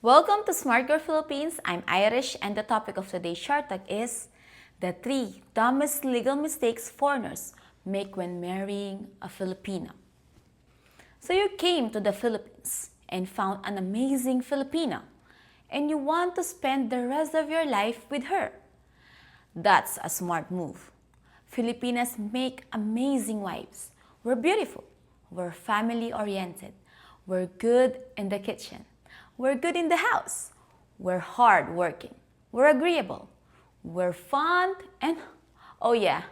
Welcome to Smart Girl Philippines. I'm Irish and the topic of today's short talk is the 3 dumbest legal mistakes foreigners make when marrying a Filipina. So you came to the Philippines and found an amazing Filipina and you want to spend the rest of your life with her. That's a smart move. Filipinas make amazing wives. We're beautiful. We're family-oriented. We're good in the kitchen. We're good in the house. We're hard-working. We're agreeable. We're fun and, oh yeah,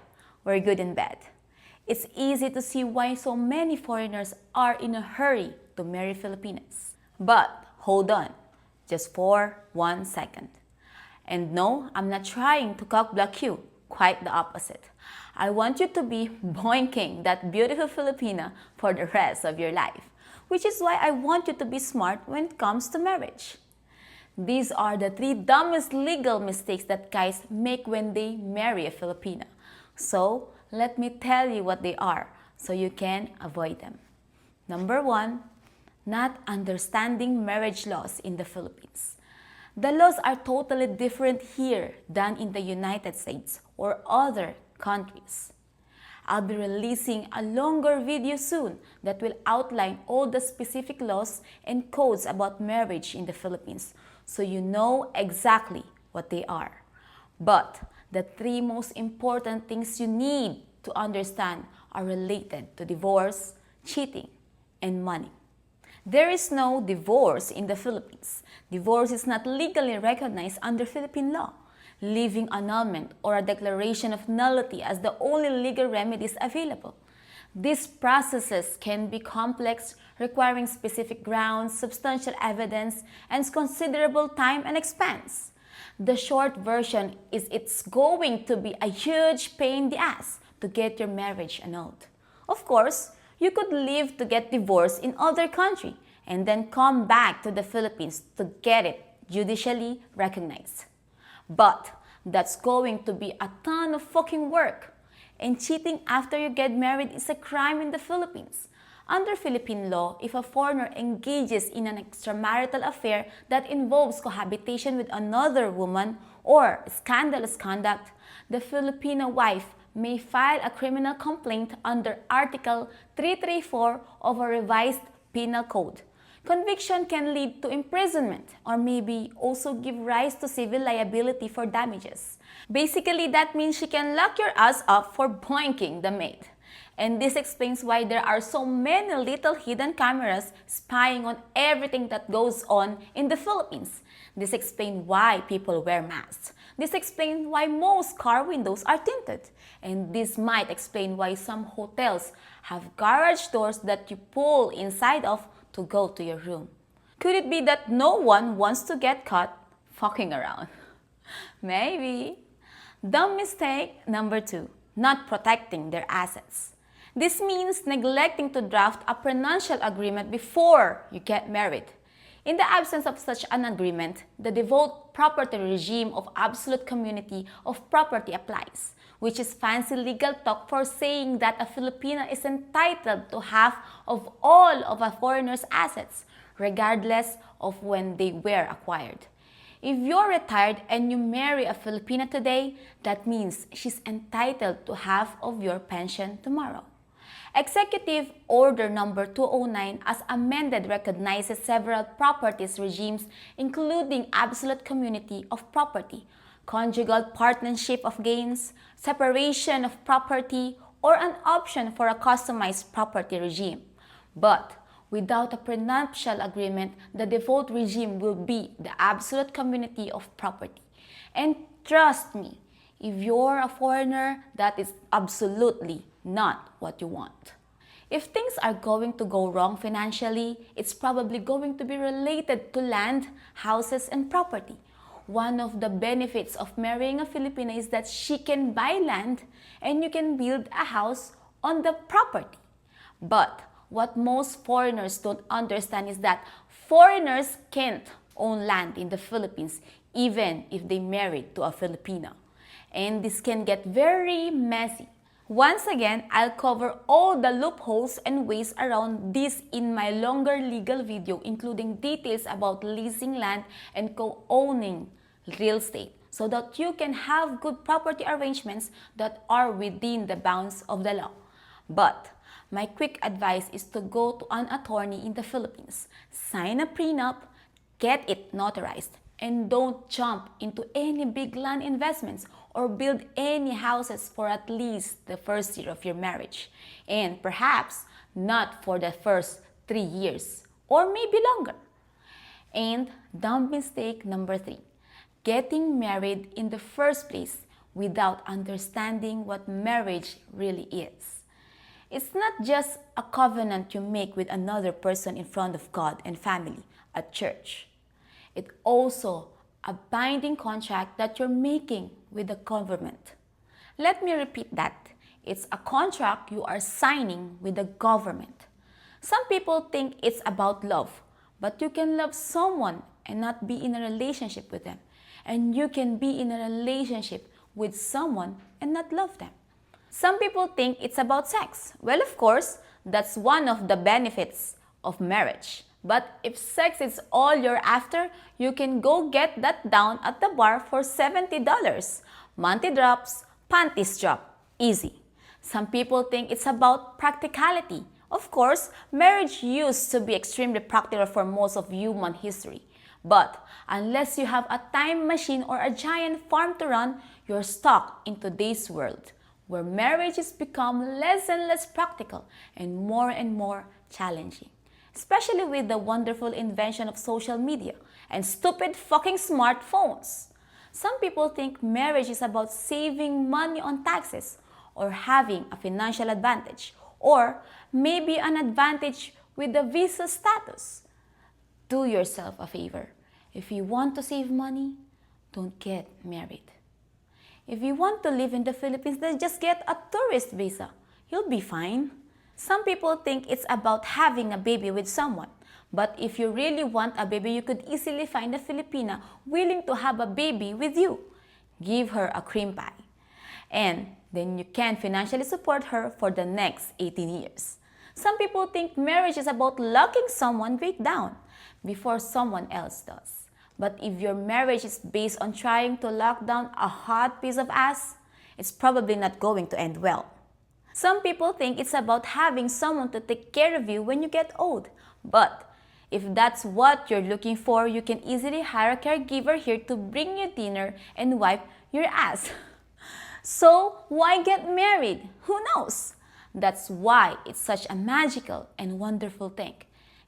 we're good in bed. It's easy to see why so many foreigners are in a hurry to marry Filipinas. But hold on, just for 1 second. And no, I'm not trying to cock-block you. Quite the opposite. I want you to be boinking that beautiful Filipina for the rest of your life. Which is why I want you to be smart when it comes to marriage. These are the 3 dumbest legal mistakes that guys make when they marry a Filipina. So, let me tell you what they are so you can avoid them. Number 1, not understanding marriage laws in the Philippines. The laws are totally different here than in the United States or other countries. I'll be releasing a longer video soon that will outline all the specific laws and codes about marriage in the Philippines so you know exactly what they are. But the 3 most important things you need to understand are related to divorce, cheating, and money. There is no divorce in the Philippines. Divorce is not legally recognized under Philippine law. Leaving annulment or a declaration of nullity as the only legal remedies available. These processes can be complex, requiring specific grounds, substantial evidence, and considerable time and expense. The short version is it's going to be a huge pain in the ass to get your marriage annulled. Of course, you could leave to get divorced in other country and then come back to the Philippines to get it judicially recognized. But that's going to be a ton of fucking work. And cheating after you get married is a crime in the Philippines. Under Philippine law, if a foreigner engages in an extramarital affair that involves cohabitation with another woman or scandalous conduct, the Filipino wife may file a criminal complaint under Article 334 of a revised penal code. Conviction can lead to imprisonment or maybe also give rise to civil liability for damages. Basically, that means she can lock your ass up for boinking the maid. And this explains why there are so many little hidden cameras spying on everything that goes on in the Philippines. This explains why people wear masks. This explains why most car windows are tinted. And this might explain why some hotels have garage doors that you pull inside of to go to your room. Could it be that no one wants to get caught fucking around? Maybe. Dumb mistake number 2, not protecting their assets. This means neglecting to draft a prenuptial agreement before you get married. In the absence of such an agreement, the devolved property regime of absolute community of property applies, which is fancy legal talk for saying that a Filipina is entitled to half of all of a foreigner's assets, regardless of when they were acquired. If you're retired and you marry a Filipina today, that means she's entitled to half of your pension tomorrow. Executive Order Number 209 as amended recognizes several properties regimes including absolute community of property, conjugal partnership of gains, separation of property, or an option for a customized property regime. But without a prenuptial agreement, the default regime will be the absolute community of property. And trust me, if you're a foreigner, that is absolutely not what you want. If things are going to go wrong financially, it's probably going to be related to land, houses, and property. One of the benefits of marrying a Filipina is that she can buy land and you can build a house on the property. But what most foreigners don't understand is that foreigners can't own land in the Philippines even if they married to a Filipina. And this can get very messy. Once again, I'll cover all the loopholes and ways around this in my longer legal video, including details about leasing land and co-owning real estate, so that you can have good property arrangements that are within the bounds of the law. But my quick advice is to go to an attorney in the Philippines, sign a prenup, get it notarized, and don't jump into any big land investments or build any houses for at least the first year of your marriage, and perhaps not for the first 3 years, or maybe longer. And dumb mistake number 3, getting married in the first place without understanding what marriage really is. It's not just a covenant you make with another person in front of God and family at church. It's also a binding contract that you're making with the government. Let me repeat that. It's a contract you are signing with the government. Some people think it's about love, but you can love someone and not be in a relationship with them. And you can be in a relationship with someone and not love them. Some people think it's about sex. Well, of course, that's one of the benefits of marriage. But if sex is all you're after, you can go get that down at the bar for $70. Monty drops, panties drop. Easy. Some people think it's about practicality. Of course, marriage used to be extremely practical for most of human history. But unless you have a time machine or a giant farm to run, you're stuck in today's world, where marriage has become less and less practical and more challenging. Especially with the wonderful invention of social media and stupid fucking smartphones. Some people think marriage is about saving money on taxes or having a financial advantage or maybe an advantage with the visa status. Do yourself a favor. If you want to save money, don't get married. If you want to live in the Philippines, then just get a tourist visa. You'll be fine. Some people think it's about having a baby with someone. But if you really want a baby, you could easily find a Filipina willing to have a baby with you. Give her a cream pie. And then you can financially support her for the next 18 years. Some people think marriage is about locking someone right down before someone else does. But if your marriage is based on trying to lock down a hot piece of ass, it's probably not going to end well. Some people think it's about having someone to take care of you when you get old. But if that's what you're looking for, you can easily hire a caregiver here to bring you dinner and wipe your ass. So why get married? Who knows? That's why it's such a magical and wonderful thing.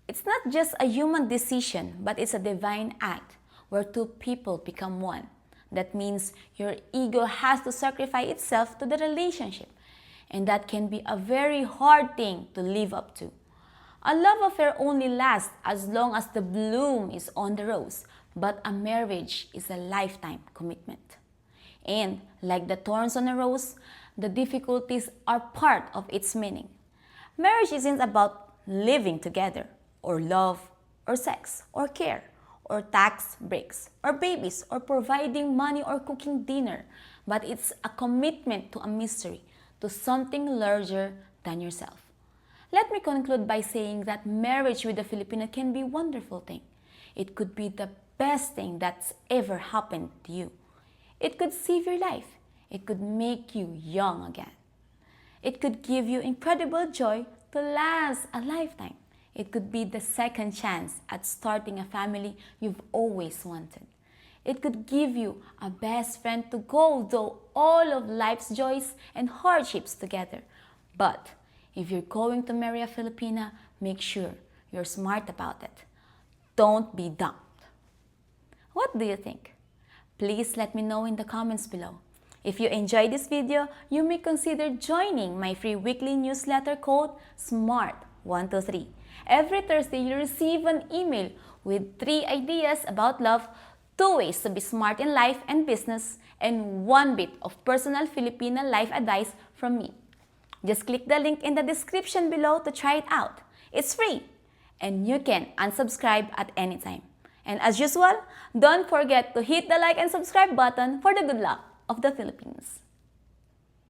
It's not just a human decision, but it's a divine act where two people become one. That means your ego has to sacrifice itself to the relationship. And that can be a very hard thing to live up to. A love affair only lasts as long as the bloom is on the rose, but a marriage is a lifetime commitment. And like the thorns on a rose, the difficulties are part of its meaning. Marriage isn't about living together, or love, or sex, or care, or tax breaks, or babies, or providing money or cooking dinner, but it's a commitment to a mystery, to something larger than yourself. Let me conclude by saying that marriage with a Filipina can be a wonderful thing. It could be the best thing that's ever happened to you. It could save your life. It could make you young again. It could give you incredible joy to last a lifetime. It could be the second chance at starting a family you've always wanted. It could give you a best friend to go through all of life's joys and hardships together. But if you're going to marry a Filipina, make sure you're smart about it. Don't be dumb. What do you think? Please let me know in the comments below. If you enjoyed this video, you may consider joining my free weekly newsletter called SMART123. Every Thursday, you receive an email with 3 ideas about love, 2 ways to be smart in life and business, and 1 bit of personal Filipina life advice from me. Just click the link in the description below to try it out. It's free, and you can unsubscribe at any time. And as usual, don't forget to hit the like and subscribe button for the good luck of the Philippines.